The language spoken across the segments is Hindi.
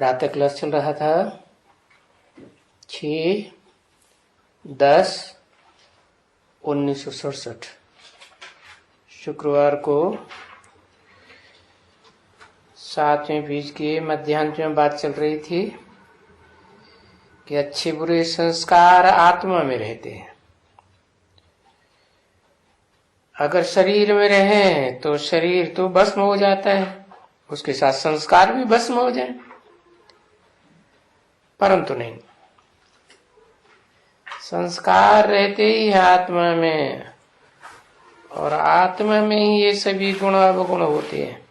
प्रातः क्लास चल रहा था 6/10/1967 शुक्रवार को 7वें बीज के मध्याह्न में बात चल रही थी कि अच्छे बुरे संस्कार आत्मा में रहते हैं। अगर शरीर में रहे तो शरीर तो भस्म हो जाता है, उसके साथ संस्कार भी भस्म हो जाए, परंतु नहीं, संस्कार रहते ही आत्मा में, और आत्मा में ही ये सभी गुण अवगुण होते हैं।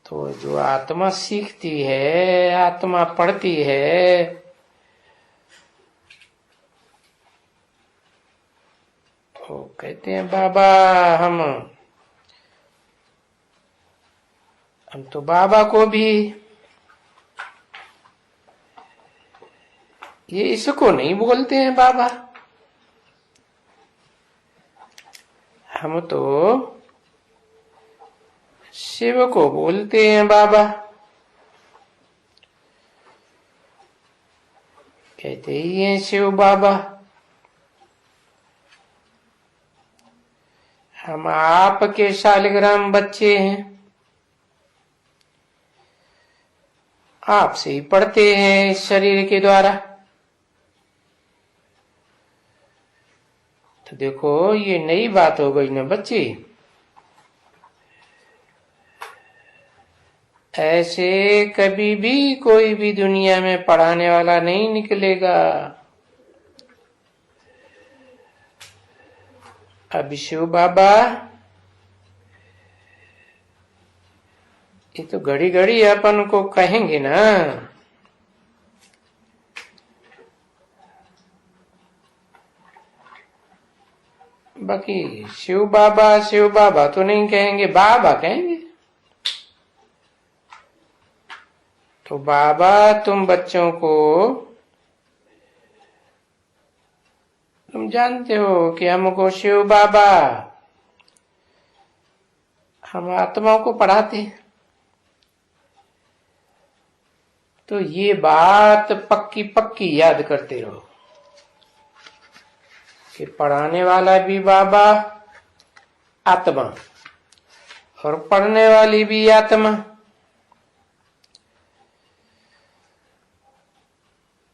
तो जो आत्मा सीखती है, आत्मा पढ़ती है, तो कहते हैं बाबा हम तो बाबा को भी, ये इसको नहीं बोलते हैं बाबा, हम तो शिव को बोलते हैं बाबा। कहते ही हैं शिव बाबा। हम आपके शालिग्राम बच्चे हैं, आपसे ही पढ़ते हैं इस शरीर के द्वारा। तो देखो ये नई बात हो गई ना बच्चे। ऐसे कभी भी कोई भी दुनिया में पढ़ाने वाला नहीं निकलेगा। अब शिव बाबा ये तो घड़ी घड़ी अपन को कहेंगे ना, बाकी शिव बाबा तो नहीं कहेंगे, बाबा कहेंगे। तो बाबा तुम बच्चों को, तुम जानते हो कि हमको शिव बाबा, हम आत्माओं को पढ़ाते हैं। तो ये बात पक्की पक्की याद करते रहो कि पढ़ाने वाला भी बाबा आत्मा और पढ़ने वाली भी आत्मा।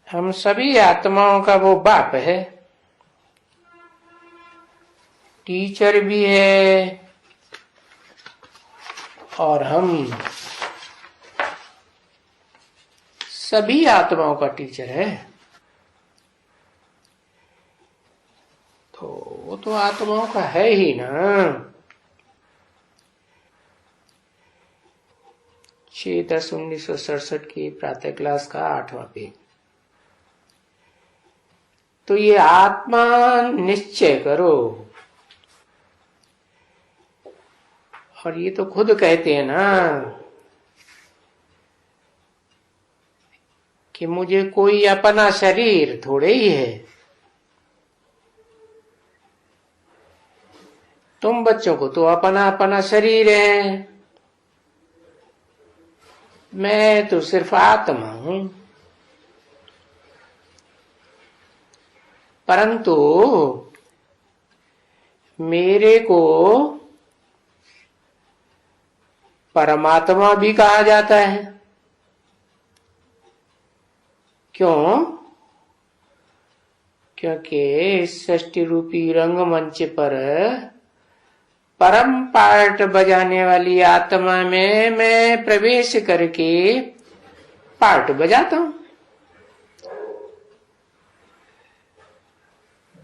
हम सभी आत्माओं का वो बाप है, टीचर भी है, और हम सभी आत्माओं का टीचर है। तो वो तो आत्माओं का है ही ना। 6/10/1967 की प्रातः क्लास का 8वां पेज। तो ये आत्मा निश्चय करो, और ये तो खुद कहते हैं ना कि मुझे कोई अपना शरीर थोड़े ही है। तुम बच्चों को तो अपना अपना शरीर है, मैं तो सिर्फ आत्मा हूं। परंतु मेरे को परमात्मा भी कहा जाता है। क्यों? क्योंकि सृष्टि रूपी रंगमंच पर परम पार्ट बजाने वाली आत्मा में मैं प्रवेश करके पार्ट बजाता हूं।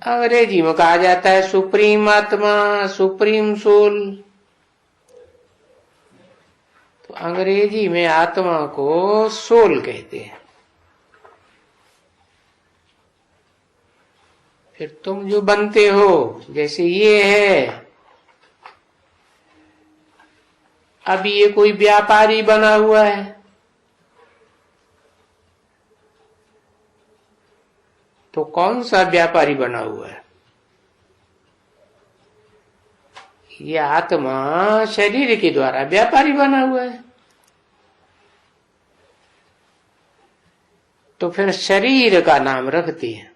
अंग्रेजी में कहा जाता है सुप्रीम आत्मा, सुप्रीम सोल। तो अंग्रेजी में आत्मा को सोल कहते हैं। फिर तुम जो बनते हो, जैसे ये है, अब ये कोई व्यापारी बना हुआ है, तो कौन सा व्यापारी बना हुआ है? ये आत्मा शरीर के द्वारा व्यापारी बना हुआ है। तो फिर शरीर का नाम रखती है।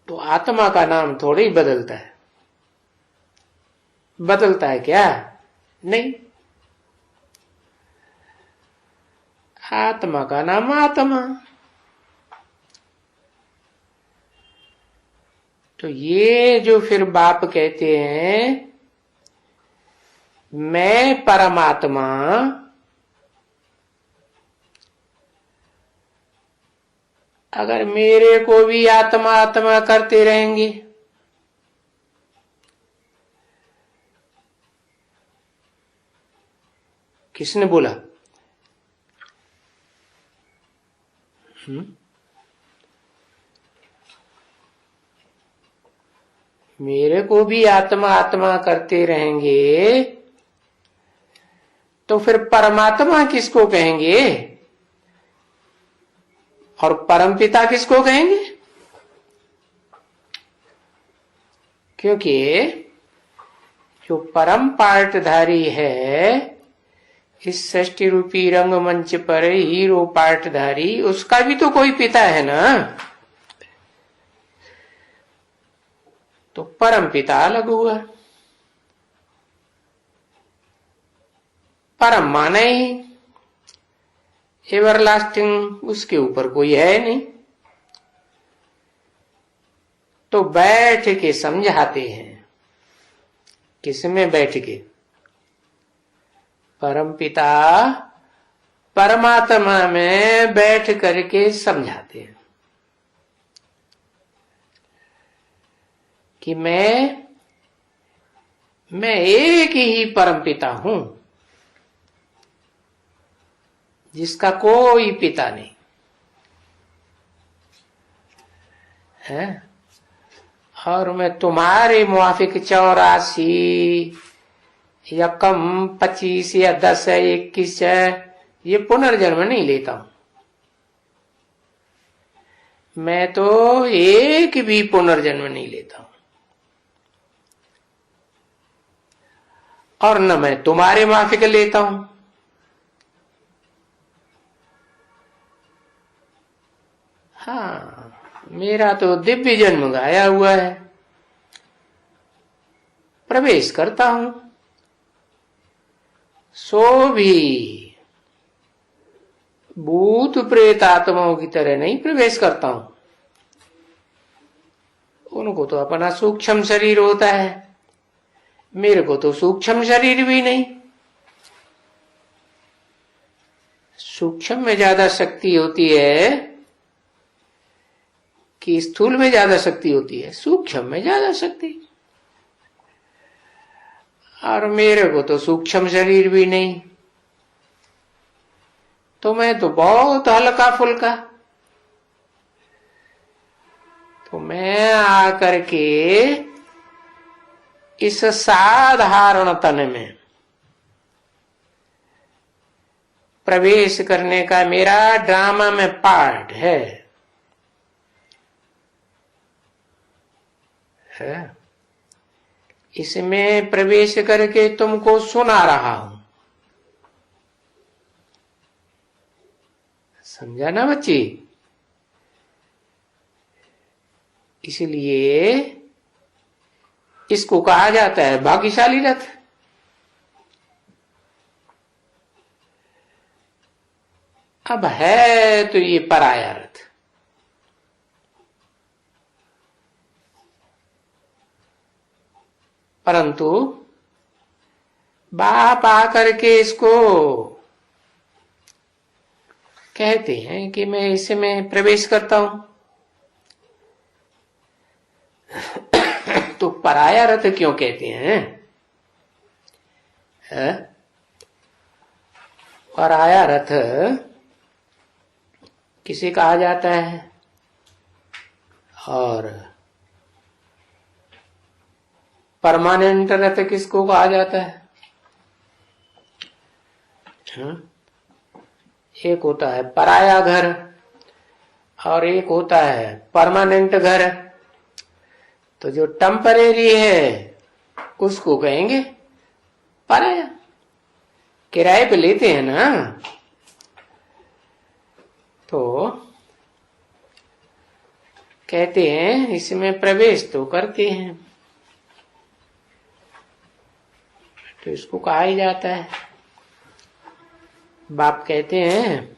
तो आत्मा का नाम थोड़ी बदलता है। बदलता है क्या? नहीं। आत्मा का नाम आत्मा। तो ये जो फिर बाप कहते हैं मैं परमात्मा, अगर मेरे को भी आत्मा आत्मा करते रहेंगे किसने बोला? मेरे को भी आत्मा आत्मा करते रहेंगे तो फिर परमात्मा किसको कहेंगे और परमपिता किसको कहेंगे? क्योंकि जो परम पार्टधारी है इस सृष्टि रूपी रंगमंच पर हीरो पार्टधारी, उसका भी तो कोई पिता है ना। तो परम पिता अलग हुआ। परम माने ही एवरलास्टिंग, उसके ऊपर कोई है नहीं। तो बैठ के समझाते हैं। किसमें बैठ के? परम पिता परमात्मा में बैठ करके समझाते हैं कि मैं एक ही परम पिता हूं, जिसका कोई पिता नहीं है। और मैं तुम्हारे मुआफिक 84 या कम 25 या 10 या 21 ये पुनर्जन्म नहीं लेता हूं। मैं तो एक भी पुनर्जन्म नहीं लेता हूं। और न मैं तुम्हारे माफिक लेता हूं। हाँ, मेरा तो दिव्य जन्म गाया हुआ है। प्रवेश करता हूं, सो भी भूत प्रेत आत्माओं की तरह नहीं प्रवेश करता हूं। उनको तो अपना सूक्ष्म शरीर होता है, मेरे को तो सूक्ष्म शरीर भी नहीं। सूक्ष्म में ज्यादा शक्ति होती है कि स्थूल में ज्यादा शक्ति होती है? सूक्ष्म में ज्यादा शक्ति। और मेरे को तो सूक्ष्म शरीर भी नहीं, तो मैं तो बहुत हल्का फुल्का। तो मैं आकर के इस साधारण तन में प्रवेश करने का मेरा ड्रामा में पार्ट है। इसमें प्रवेश करके तुमको सुना रहा हूं। समझा ना बच्ची? इसलिए इसको कहा जाता है भाग्यशाली रथ। अब है तो ये पराया रथ। परंतु बाप आकर के इसको कहते हैं कि मैं इसमें प्रवेश करता हूं। तो पराया रथ क्यों कहते हैं? पराया रथ किसे कहा जाता है? और परमानेंट रथ किसको कहा जाता है? एक होता है पराया घर और एक होता है परमानेंट घर। तो जो टेम्परेरी है उसको कहेंगे पराया। किराए पे लेते हैं ना, तो कहते हैं इसमें प्रवेश तो करते हैं, तो इसको कहा ही जाता है। बाप कहते हैं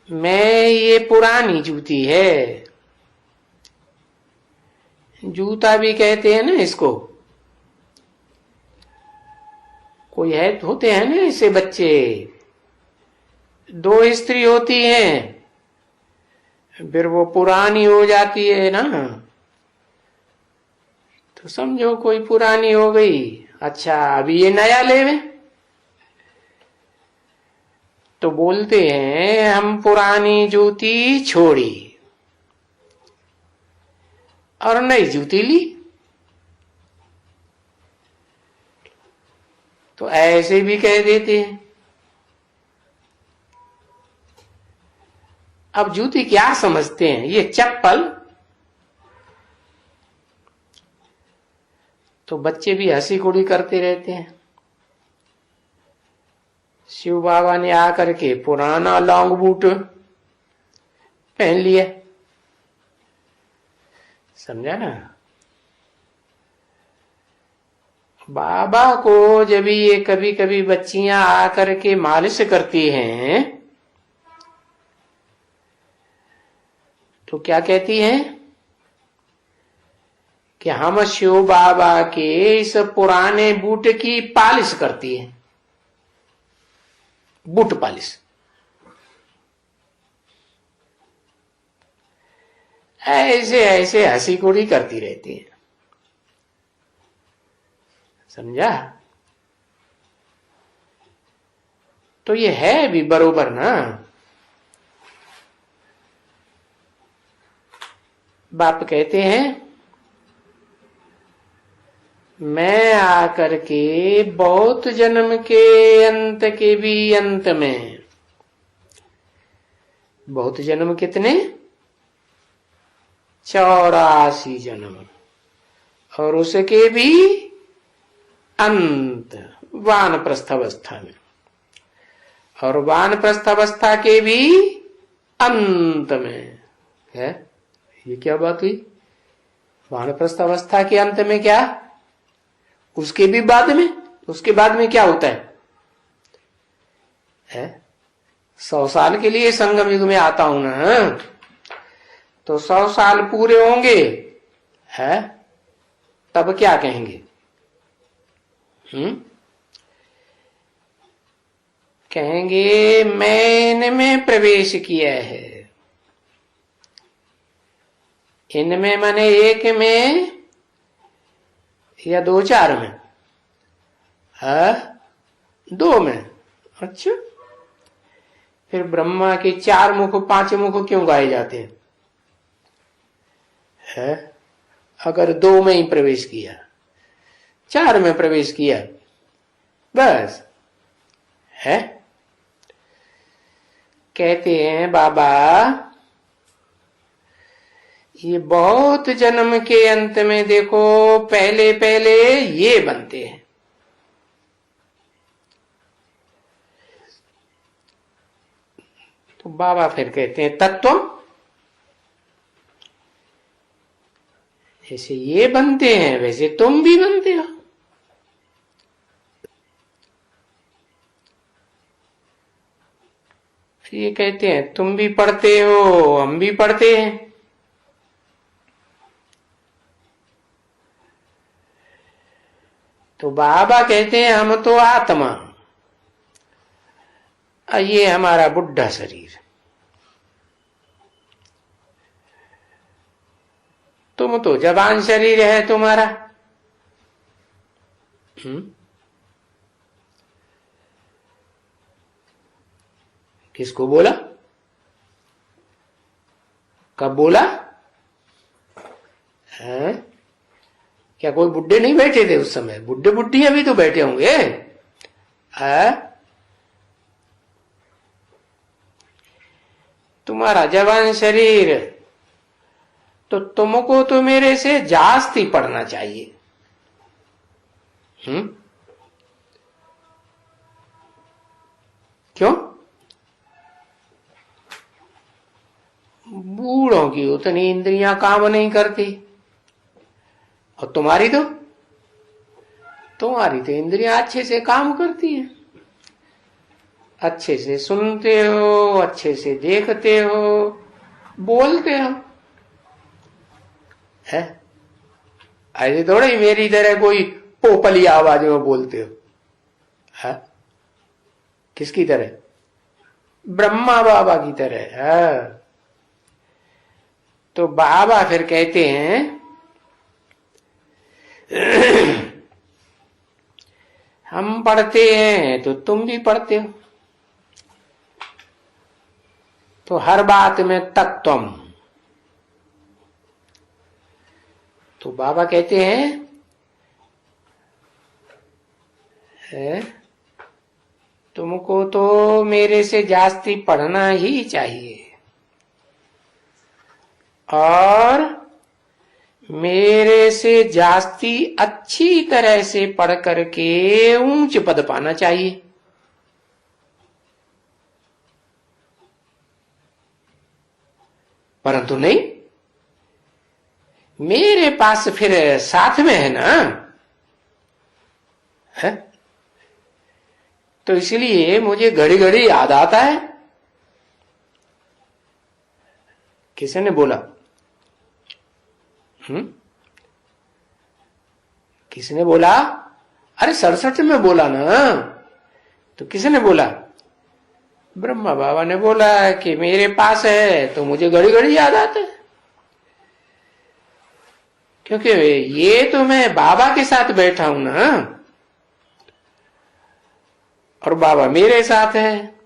मैं ये पुरानी जूती है, जूता भी कहते हैं ना इसको। कोई है होते हैं ना ऐसे बच्चे, 2 स्त्री होती हैं, फिर वो पुरानी हो जाती है ना, तो समझो कोई पुरानी हो गई। अच्छा अभी ये नया लेवे, तो बोलते हैं हम पुरानी जूती छोड़ी और नई जूती ली। तो ऐसे भी कह देते हैं। अब जूती क्या समझते हैं, ये चप्पल। तो बच्चे भी हंसी खुड़ी करते रहते हैं। शिव बाबा ने आकर के पुराना लॉन्ग बूट पहन लिया, समझा ना। बाबा को जब ये कभी कभी बच्चियां आकर के मालिश करती हैं तो क्या कहती हैं कि हम शिव बाबा के इस पुराने बूट की पालिश करती है, बूट पालिश। ऐसे ऐसे हंसी खुड़ी करती रहती है, समझा। तो ये है भी बरोबर ना। बाप कहते हैं मैं आकर के बहुत जन्म के अंत के भी अंत में, बहुत जन्म कितने, 84 जन्म, और उसके भी अंत वानप्रस्थ अवस्था में, और वानप्रस्थ अवस्था के भी अंत में है। ये क्या बात हुई, वानप्रस्थ अवस्था के अंत में क्या, उसके भी बाद में, उसके बाद में क्या होता है 100 साल के लिए संगम युग में आता हूं ना, तो 100 साल पूरे होंगे है, तब क्या कहेंगे, कहेंगे मैं इनमें प्रवेश किया है। इनमें माने एक में या 2 4 में, है 2 में। अच्छा फिर ब्रह्मा के 4 मुख 5 मुख क्यों गाए जाते हैं, है? अगर 2 में ही प्रवेश किया, 4 में प्रवेश किया बस है। कहते हैं बाबा ये बहुत जन्म के अंत में देखो पहले पहले ये बनते हैं। तो बाबा फिर कहते हैं तत्व, जैसे ये बनते हैं वैसे तुम भी बनते हो। ये कहते हैं तुम भी पढ़ते हो, हम भी पढ़ते हैं। तो बाबा कहते हैं हम तो आत्मा, ये हमारा बुढ़ा शरीर, तुम तो जवान शरीर है तुम्हारा। किसको बोला, कब बोला है? क्या कोई बुढ़े नहीं बैठे थे उस समय, बुढ़े बुढ़ियां भी तो बैठे होंगे है? तुम्हारा जवान शरीर, तो तुमको तो मेरे से जास्ती पढ़ना चाहिए। क्यों? बूढ़ों की उतनी इंद्रियां काम नहीं करती, और तुम्हारी तो इंद्रियां अच्छे से काम करती हैं। अच्छे से सुनते हो, अच्छे से देखते हो, बोलते हो, है? ऐसे थोड़ी मेरी तरह कोई पोपली आवाज में बोलते हो, है? किसकी तरह? ब्रह्मा बाबा की तरह, है? तो बाबा फिर कहते हैं हम पढ़ते हैं तो तुम भी पढ़ते हो, तो हर बात में तत्वम। तो बाबा कहते हैं तुमको तो मेरे से जास्ती पढ़ना ही चाहिए, और मेरे से जास्ती अच्छी तरह से पढ़ करके ऊंच पद पाना चाहिए। परंतु नहीं, मेरे पास फिर साथ में है ना, है? तो इसलिए मुझे घड़ी घड़ी याद आता है। किसी ने बोला? किसने बोला? अरे 67 में बोला ना। तो किसने बोला? ब्रह्मा बाबा ने बोला कि मेरे पास है तो मुझे घड़ी घड़ी याद आता है, क्योंकि ये तो मैं बाबा के साथ बैठा हूं ना, और बाबा मेरे साथ है।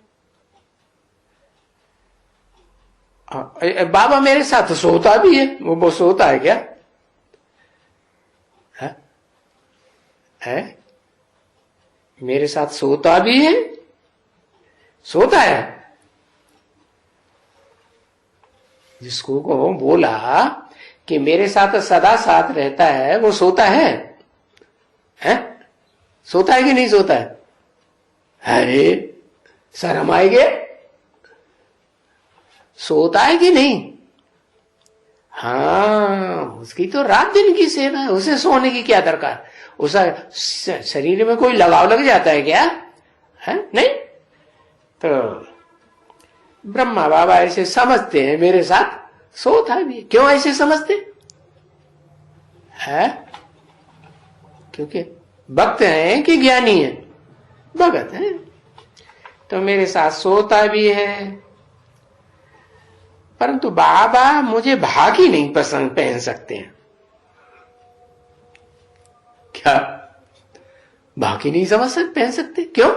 बाबा मेरे साथ सोता भी है। वो सोता है क्या? है? मेरे साथ सोता भी है, सोता है। जिसको को बोला कि मेरे साथ सदा साथ रहता है, वो सोता है? हैं? सोता है कि नहीं सोता है? अरे शर्म आएगी, सोता है कि नहीं? हाँ, उसकी तो रात दिन की सेवा है, उसे सोने की क्या दरकार? उसका शरीर में कोई लगाव लग जाता है क्या? है? नहीं। तो ब्रह्मा बाबा ऐसे समझते हैं मेरे साथ सोता भी। क्यों ऐसे समझते है? क्योंकि भक्त हैं कि ज्ञानी है? भगत है। तो मेरे साथ सोता भी है, परंतु बाबा मुझे भागी नहीं पसंद पहन सकते हैं। क्या भागी नहीं समझ सकते, पहन सकते? क्यों?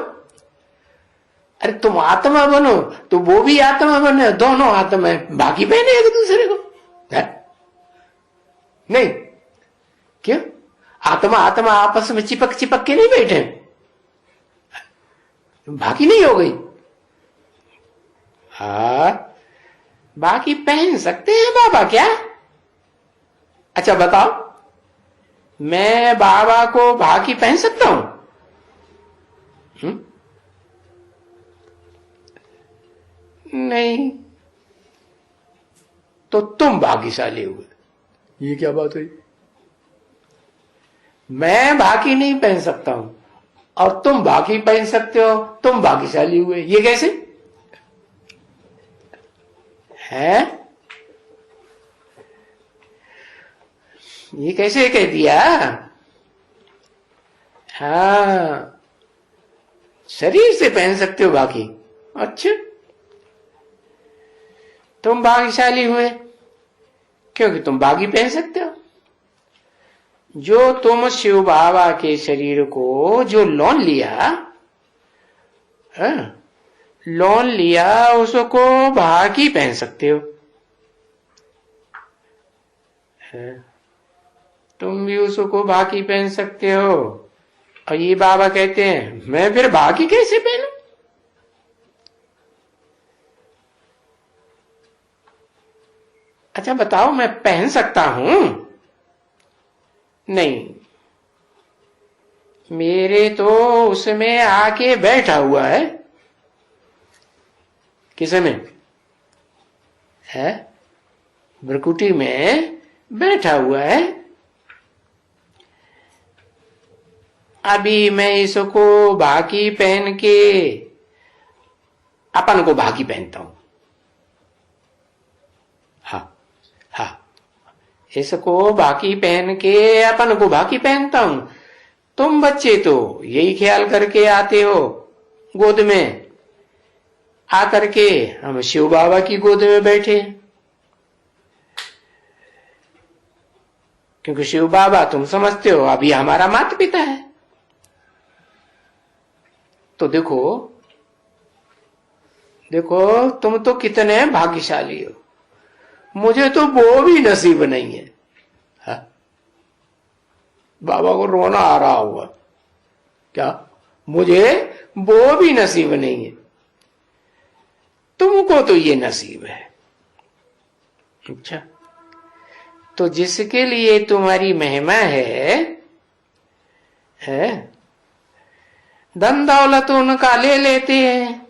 अरे तुम आत्मा बनो तो वो भी आत्मा बने, दोनों आत्मा भागी पहने एक दूसरे को, है? नहीं। क्यों? आत्मा आत्मा आपस में चिपक चिपक के नहीं बैठे, भागी नहीं हो गई। हाँ, बाकी पहन सकते हैं बाबा क्या? अच्छा बताओ, मैं बाबा को भागी पहन सकता हूं? नहीं। तो तुम भाग्यशाली हुए। ये क्या बात हुई? मैं भागी नहीं पहन सकता हूं और तुम भागी पहन सकते हो, तुम भाग्यशाली हुए। ये कैसे है? ये कैसे कह दिया? हाँ, शरीर से पहन सकते हो बाकी। अच्छा, तुम भाग्यशाली हुए क्योंकि तुम बागी पहन सकते हो। जो तुम शिव बाबा के शरीर को जो लोन लिया, लोन लिया, उसको बागी पहन सकते हो। तुम भी उसको बागी पहन सकते हो। और ये बाबा कहते हैं मैं फिर बागी कैसे पहनूं? अच्छा बताओ, मैं पहन सकता हूं? नहीं, मेरे तो उसमें आके बैठा हुआ है। किसमें है? भ्रकुटी में बैठा हुआ है। अभी मैं इसको बाकी पहन के अपन को बाकी पहनता हूं। हाँ हाँ, इसको बाकी पहन के अपन को बाकी पहनता हूं। तुम बच्चे तो यही ख्याल करके आते हो गोद में, आकर के हम शिव बाबा की गोद में बैठे, क्योंकि शिव बाबा तुम समझते हो अभी हमारा माता पिता है। तो देखो देखो, तुम तो कितने भाग्यशाली हो, मुझे तो वो भी नसीब नहीं है। हा? बाबा को रोना आ रहा हुआ क्या? मुझे वो भी नसीब नहीं है, तुमको तो ये नसीब है। अच्छा, तो जिसके लिए तुम्हारी महिमा है धन दौलत उनका ले लेते हैं,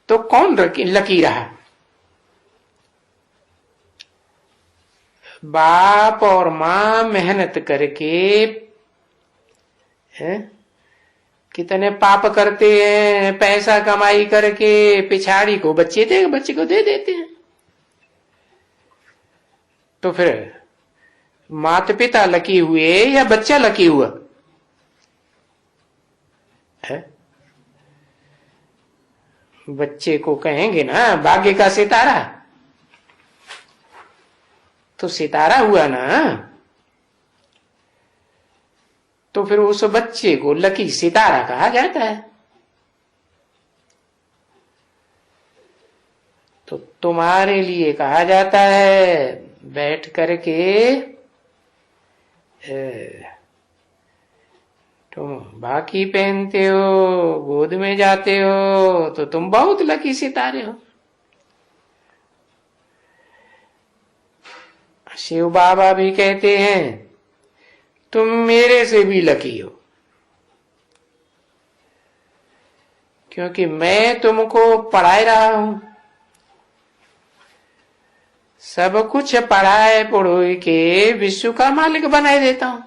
तो कौन लकी रहा? बाप और मां मेहनत करके कितने पाप करते हैं, पैसा कमाई करके पिछाड़ी को बच्चे को दे देते हैं। तो फिर माता पिता लकी हुए या बच्चा लकी हुआ है? बच्चे को कहेंगे ना भाग्य का सितारा, तो सितारा हुआ ना, तो फिर उस बच्चे को लकी सितारा कहा जाता है। तो तुम्हारे लिए कहा जाता है बैठ करके तुम बाकी पहनते हो, गोद में जाते हो, तो तुम बहुत लकी सितारे हो। शिव बाबा भी कहते हैं तुम मेरे से भी लकी हो, क्योंकि मैं तुमको पढ़ाए रहा हूं, सब कुछ पढ़ाए पढ़ोई के विश्व का मालिक बनाए देता हूं,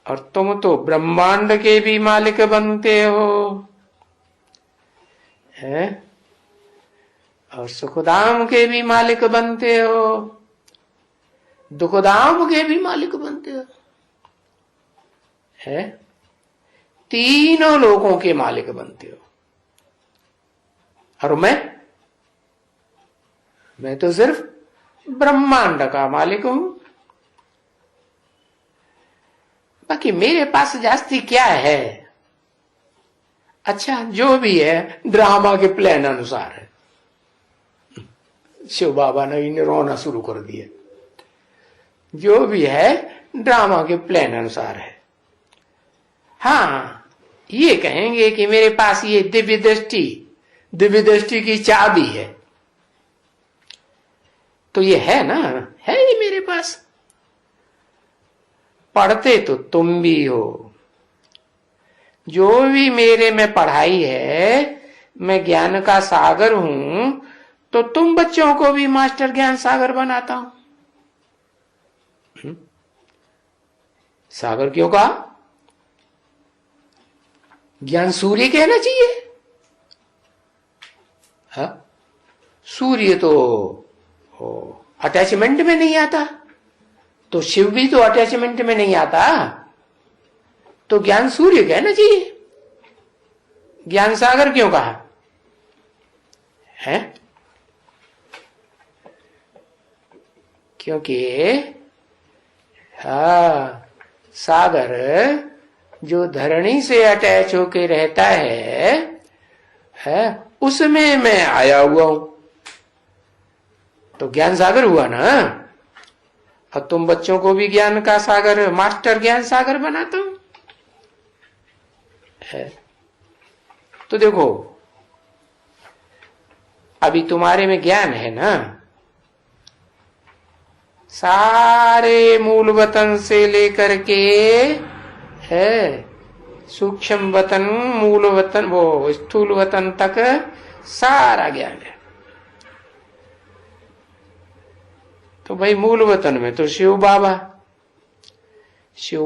और तुम तो ब्रह्मांड के भी मालिक बनते हो है, और सुखधाम के भी मालिक बनते हो, दुखधाम के भी मालिक बनते हो है, तीनों लोगों के मालिक बनते हो। और मैं तो सिर्फ ब्रह्मांड का मालिक हूं। बाकी मेरे पास जास्ती क्या है? अच्छा, जो भी है ड्रामा के प्लान अनुसार है। शिव बाबा ने इन्हें रोना शुरू कर दिया। जो भी है ड्रामा के प्लान अनुसार है। हाँ, ये कहेंगे कि मेरे पास ये दिव्य दृष्टि की चाबी है, तो ये है ना, है ये मेरे पास। पढ़ते तो तुम भी हो, जो भी मेरे में पढ़ाई है, मैं ज्ञान का सागर हूं, तो तुम बच्चों को भी मास्टर ज्ञान सागर बनाता हूं। सागर क्यों कहा? ज्ञान सूर्य कहना चाहिए। हाँ? सूर्य तो अटैचमेंट में नहीं आता, तो शिव भी तो अटैचमेंट में नहीं आता, तो ज्ञान सूर्य कहना चाहिए। ज्ञान सागर क्यों कहा है? क्योंकि सागर जो धरणी से अटैच होके रहता है उसमें मैं आया हुआ हूं, तो ज्ञान सागर हुआ ना। और तुम बच्चों को भी ज्ञान का सागर, मास्टर ज्ञान सागर बनाता हूं है। तो देखो, अभी तुम्हारे में ज्ञान है ना, सारे मूल वतन से लेकर के है सूक्ष्म वतन, मूल वतन, वो स्थूल वतन तक सारा ज्ञान है। तो भाई मूल वतन में तो शिव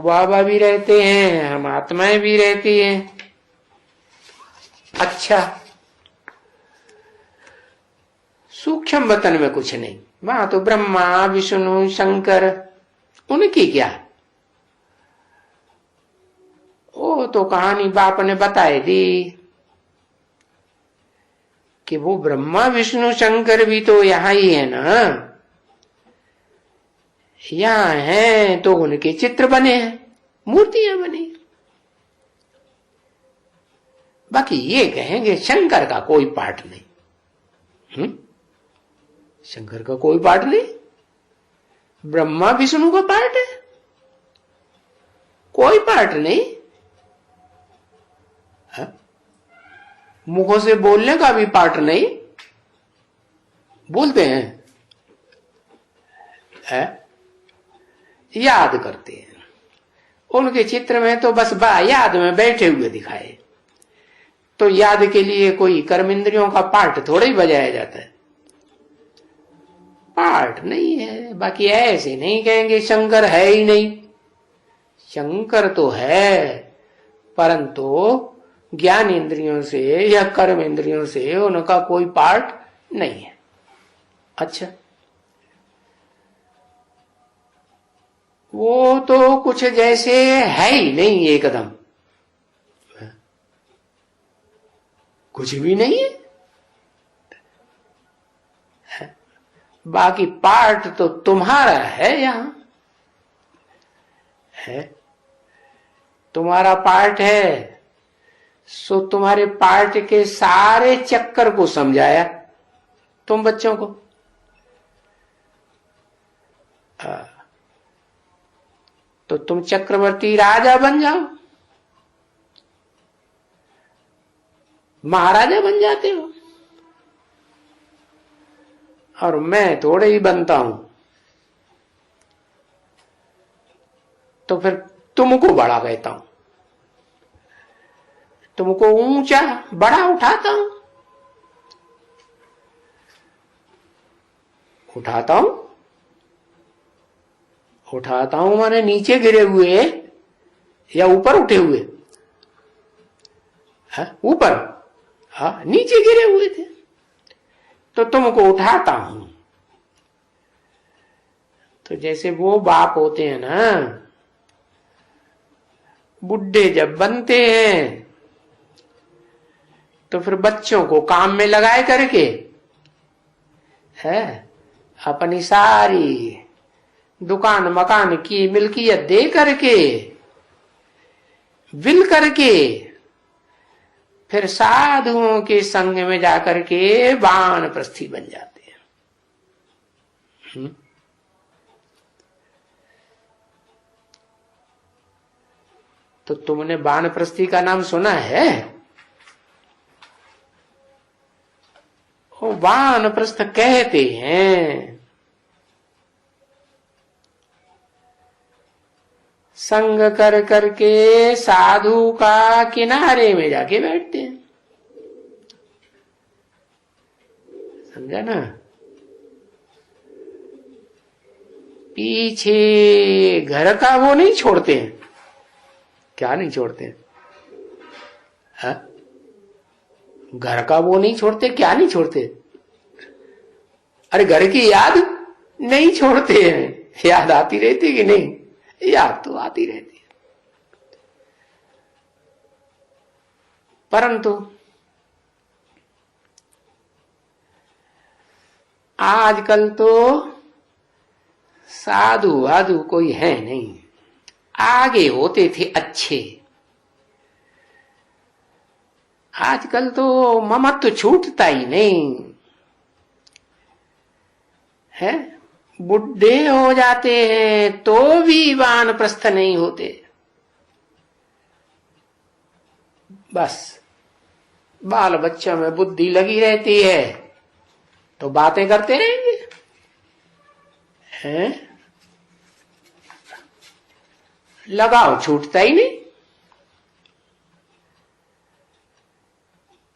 बाबा भी रहते हैं, हम आत्माएं भी रहती हैं। अच्छा, सूक्ष्म वतन में कुछ नहीं, वहां तो ब्रह्मा विष्णु शंकर, उनकी क्या, वो तो कहानी बाप ने बताई दी कि वो ब्रह्मा विष्णु शंकर भी तो यहां ही है ना, यहां हैं तो उनके चित्र बने हैं, मूर्तियां बनी। बाकी ये कहेंगे शंकर का कोई पार्ट नहीं, शंकर का कोई पार्ट नहीं, ब्रह्मा विष्णु का पार्ट है, कोई पार्ट नहीं। मुखों से बोलने का भी पार्ट नहीं, बोलते हैं, याद करते हैं। उनके चित्र में तो बस याद में बैठे हुए दिखाए, तो याद के लिए कोई कर्म इंद्रियों का पार्ट थोड़ा ही बजाया जाता है, पार्ट नहीं है। बाकी ऐसे नहीं कहेंगे शंकर है ही नहीं, शंकर तो है, परंतु ज्ञान इंद्रियों से या कर्म इंद्रियों से उनका कोई पार्ट नहीं है। अच्छा, वो तो कुछ जैसे है ही नहीं, एकदम कुछ भी नहीं है। बाकी पार्ट तो तुम्हारा है, यहां है, तुम्हारा पार्ट है, सो तुम्हारे पार्ट के सारे चक्कर को समझाया तुम बच्चों को। तो तुम चक्रवर्ती राजा बन जाओ, महाराजा बन जाते हो, और मैं थोड़े ही बनता हूं, तो फिर तुमको बड़ा कहता हूं, तुमको ऊंचा बड़ा उठाता हूं, उठाता हूं माने नीचे गिरे हुए या ऊपर उठे हुए, ऊपर, नीचे गिरे हुए थे, तो तुमको उठाता हूं। तो जैसे वो बाप होते हैं ना, बुढ़े जब बनते हैं तो फिर बच्चों को काम में लगाए करके है अपनी सारी दुकान मकान की मिल्कियत दे करके, विल करके, फिर साधुओं के संग में जाकर के वानप्रस्थी बन जाते हैं। तो तुमने वानप्रस्थी का नाम सुना है? वो वानप्रस्थ कहते हैं संग कर करके साधु का किनारे में जाके बैठते हैं, समझा ना? पीछे घर का वो नहीं छोड़ते हैं, क्या नहीं छोड़ते हैं? घर का वो नहीं छोड़ते, क्या नहीं छोड़ते? अरे घर की याद नहीं छोड़ते हैं, याद आती रहती कि नहीं? याद तो आती रहती है, परंतु आजकल तो साधु वाधु कोई है नहीं, आगे होते थे अच्छे, आजकल तो ममत्व छूटता ही नहीं है, बुढ़े हो जाते हैं तो भी वानप्रस्थ नहीं होते, बस बाल बच्चों में बुद्धि लगी रहती है, तो बातें करते रहेंगे, हैं? लगाव छूटता ही नहीं।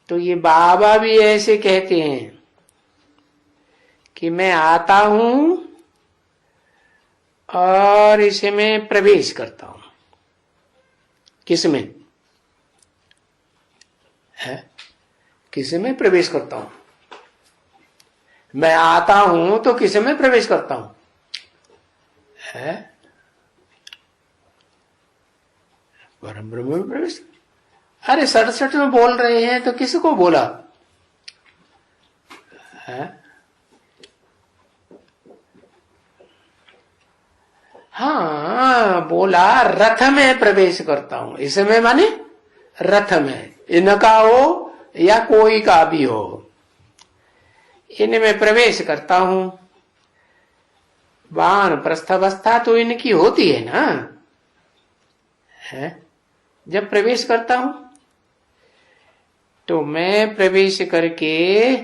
तो ये बाबा भी ऐसे कहते हैं कि मैं आता हूं और इसमें प्रवेश करता हूं। किसमें है? किसमें प्रवेश करता हूं? मैं आता हूं तो किसमें प्रवेश करता हूं? है? परम ब्रह्म में प्रवेश। अरे 67 में बोल रहे हैं तो किसको बोला है? हाँ, बोला रथ में प्रवेश करता हूं। इसमें माने रथ में, इनका हो या कोई का भी हो, इनमें प्रवेश करता हूं। वान प्रस्थावस्था तो इनकी होती है ना, है? जब प्रवेश करता हूं तो मैं प्रवेश करके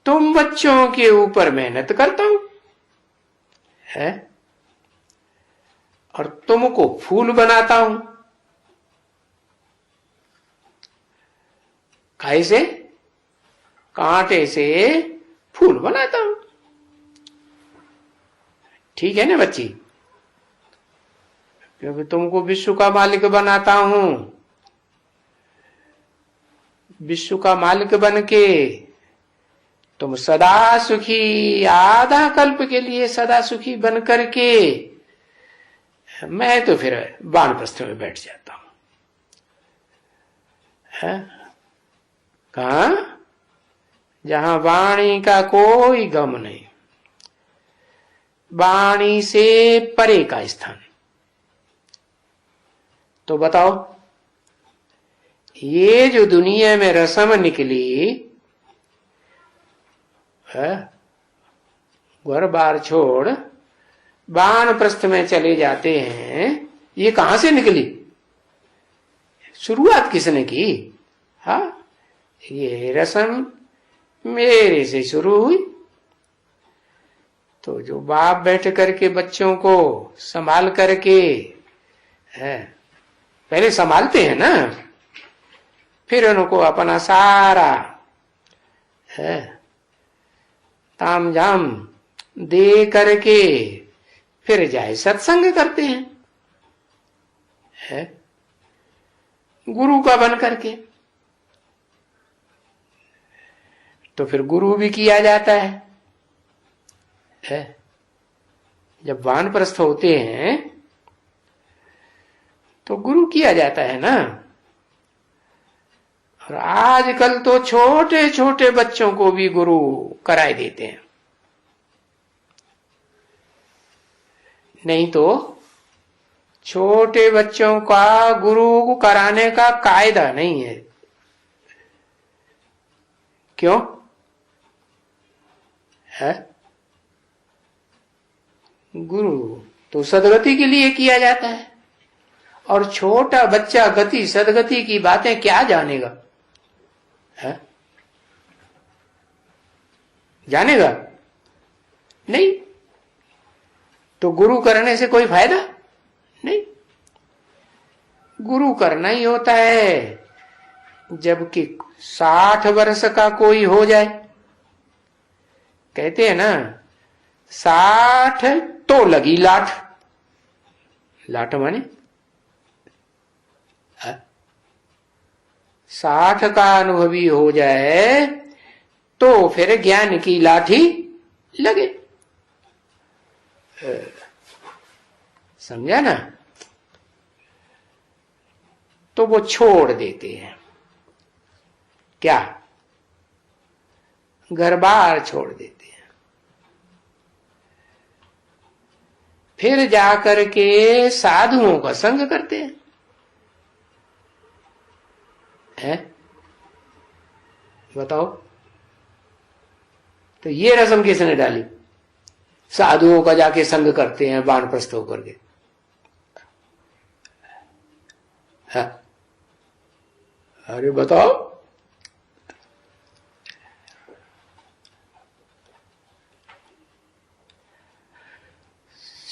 तुम बच्चों के ऊपर मेहनत करता हूं, है? और तुमको फूल बनाता हूं। कैसे? कांटे से फूल बनाता हूं। ठीक है ना बच्ची? क्योंकि तुमको विश्व का मालिक बनाता हूं। विश्व का मालिक बन के तुम सदा सुखी, आधा कल्प के लिए सदा सुखी बन करके मैं तो फिर वानप्रस्थ में बैठ जाता हूं। कहा? जहां वाणी का कोई गम नहीं, वाणी से परे का स्थान। तो बताओ, ये जो दुनिया में रस्म निकली है, घर बार छोड़ वानप्रस्थ में चले जाते हैं, ये कहां से निकली? शुरुआत किसने की? हाँ, ये रस्म मेरे से शुरू हुई। तो जो बाप बैठ करके बच्चों को संभाल करके है, पहले संभालते हैं ना, फिर उनको अपना सारा है ताम झाम दे करके फिर जाए सत्संग करते हैं, है? गुरु का बन करके। तो फिर गुरु भी किया जाता है? जब वानप्रस्थ होते हैं तो गुरु किया जाता है ना। और आजकल तो छोटे छोटे बच्चों को भी गुरु कराए देते हैं। नहीं तो छोटे बच्चों का गुरु कराने का कायदा नहीं है। क्यों है? गुरु तो सदगति के लिए किया जाता है, और छोटा बच्चा गति सदगति की बातें क्या जानेगा? है? जानेगा नहीं। तो गुरु करने से कोई फायदा नहीं। गुरु करना ही होता है जबकि 60 वर्ष का कोई हो जाए। कहते हैं ना, 60 तो लगी लाठ। लाठ माने 60 का अनुभवी हो जाए तो फिर ज्ञान की लाठी लगे। समझा ना? तो वो छोड़ देते हैं। क्या? घर बार छोड़ देते हैं। फिर जाकर के साधुओं का संग करते हैं, बताओ। तो ये रस्म किसने डाली? साधुओं का जाके संग करते हैं वानप्रस्थ होकर के। अरे बताओ,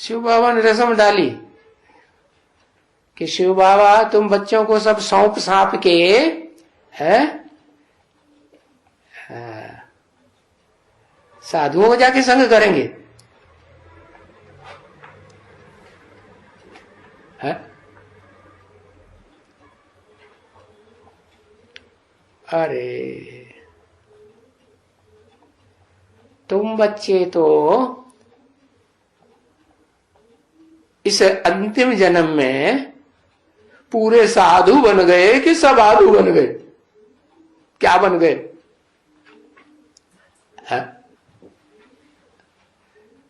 शिव बाबा ने रस्म डाली कि शिव बाबा तुम बच्चों को सब सौंप सांप के है साधुओं को जाके संग करेंगे। है? अरे तुम बच्चे तो इस अंतिम जन्म में पूरे साधु बन गए कि सब साधु बन गए? क्या बन गए?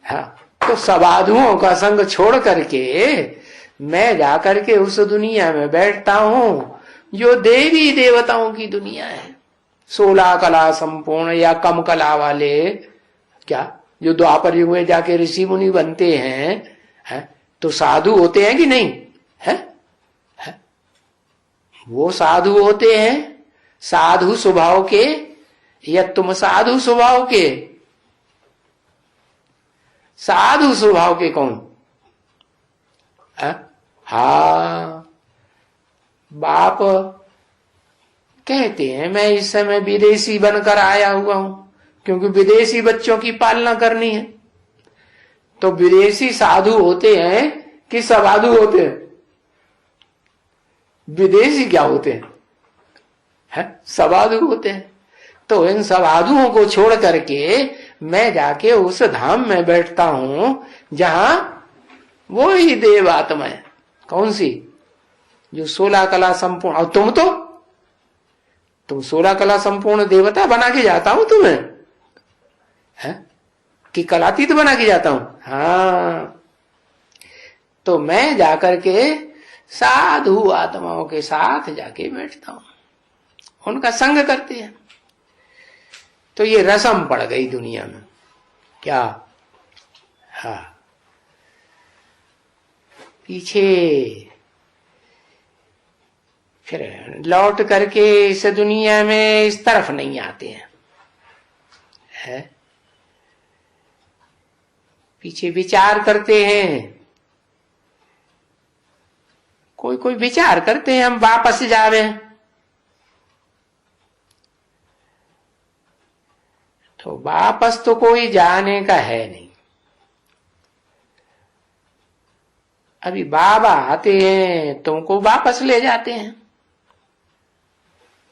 हाँ, तो साधुओं का संग छोड़ करके मैं जाकर के उस दुनिया में बैठता हूं जो देवी देवताओं की दुनिया है, 16 कला संपूर्ण या कम कला वाले, क्या जो द्वापर युग में जाके ऋषि मुनि बनते हैं, तो साधु होते हैं कि नहीं है? वो साधु होते हैं साधु स्वभाव के या तुम साधु स्वभाव के? साधु स्वभाव के कौन? हाँ, बाप कहते हैं मैं इस समय विदेशी बनकर आया हुआ हूं क्योंकि विदेशी बच्चों की पालना करनी है। तो विदेशी साधु होते हैं कि साधु होते हैं? विदेशी क्या होते हैं? साधु होते हैं। तो इन साधुओं को छोड़ करके मैं जाके उस धाम में बैठता हूं जहां वो ही देव आत्मा है। कौन सी? जो 16 कला संपूर्ण। और तुम 16 कला संपूर्ण देवता बना के जाता हूं तुम्हें, है कि कलातीत बना के जाता हूं? हाँ, तो मैं जाकर के साधु आत्माओं के साथ जाके बैठता हूं, उनका संग करते हैं। तो ये रस्म पड़ गई दुनिया में। क्या? हाँ, पीछे फिर लौट करके इस दुनिया में इस तरफ नहीं आते हैं, है? पीछे विचार करते हैं, कोई विचार करते हैं हम वापस जावे, तो वापस तो कोई जाने का है नहीं। अभी बाबा आते हैं तुमको वापस ले जाते हैं,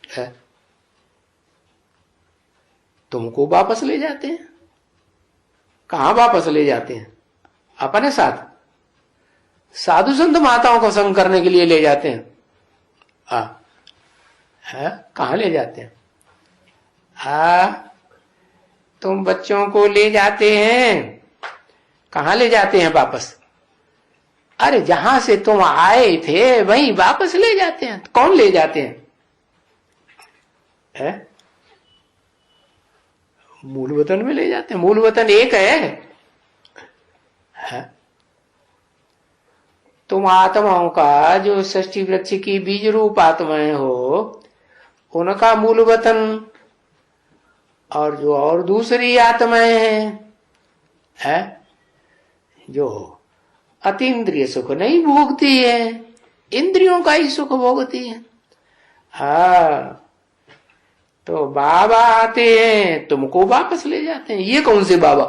है? तुमको वापस ले जाते हैं। कहां वापस ले जाते हैं? अपने साथ साधु संत माताओं को संग करने के लिए ले जाते हैं। है? कहां ले जाते हैं? तुम बच्चों को ले जाते हैं, कहां ले जाते हैं वापस? अरे जहां से तुम आए थे वहीं वापस ले जाते हैं। कौन ले जाते हैं? है? मूल वतन में ले जाते हैं। मूल वतन एक है? तुम आत्माओं का जो षष्ठी वृक्ष की बीज रूप आत्माएं हो, उनका मूल वतन और जो और दूसरी आत्माएं हैं, जो अतीन्द्रिय सुख नहीं भोगती है, इंद्रियों का ही सुख भोगती है। हाँ, तो बाबा आते हैं तुमको वापस ले जाते हैं। ये कौन से बाबा?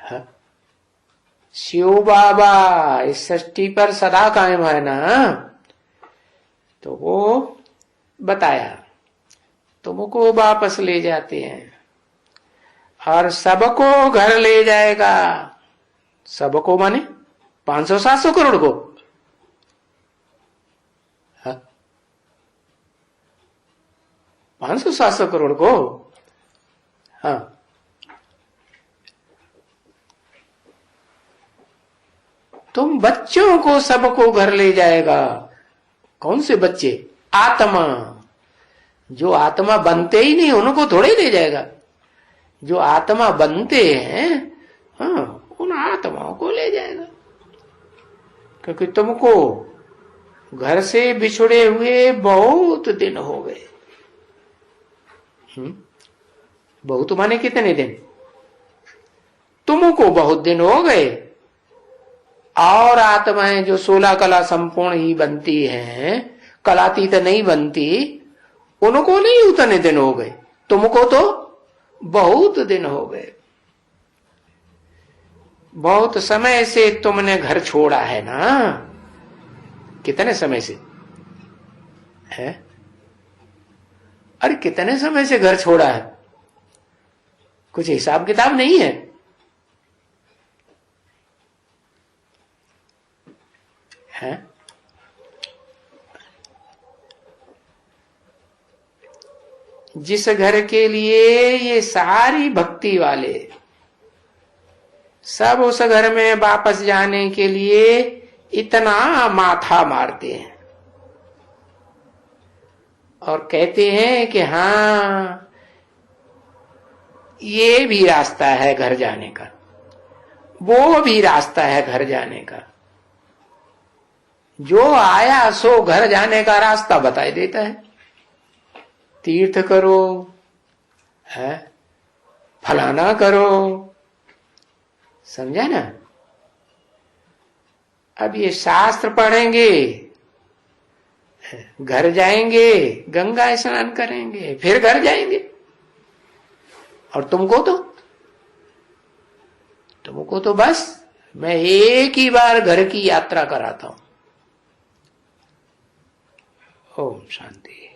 हाँ? शिव बाबा इस सृष्टि पर सदा कायम है ना, तो वो बताया तुमको वापस ले जाते हैं और सबको घर ले जाएगा। सबको माने 500-700 करोड़ को? 500-700 करोड़ को? हाँ, तुम बच्चों को सबको घर ले जाएगा। कौन से बच्चे? आत्मा। जो आत्मा बनते ही नहीं उनको थोड़े ले जाएगा। जो आत्मा बनते हैं, हाँ, उन आत्माओं को ले जाएगा। क्योंकि तुमको घर से बिछुड़े हुए बहुत दिन हो गए। बहुत माने कितने दिन? तुम तुमको बहुत दिन हो गए, और आत्माएं जो 16 कला संपूर्ण ही बनती हैं, कलातीत नहीं बनती, उनको नहीं उतने दिन हो गए, तुमको तो बहुत दिन हो गए। बहुत समय से तुमने घर छोड़ा है ना, कितने समय से है? अरे कितने समय से घर छोड़ा है, कुछ हिसाब किताब नहीं है? है? जिस घर के लिए ये सारी भक्ति वाले सब उस घर में वापस जाने के लिए इतना माथा मारते हैं और कहते हैं कि हाँ ये भी रास्ता है घर जाने का, वो भी रास्ता है घर जाने का, जो आया सो घर जाने का रास्ता बताई देता है। तीर्थ करो, है फलाना करो, समझा ना? अब ये शास्त्र पढ़ेंगे, घर जाएंगे, गंगा स्नान करेंगे, फिर घर जाएंगे, और तुमको तो बस मैं एक ही बार घर की यात्रा कराता हूं। ओम शांति।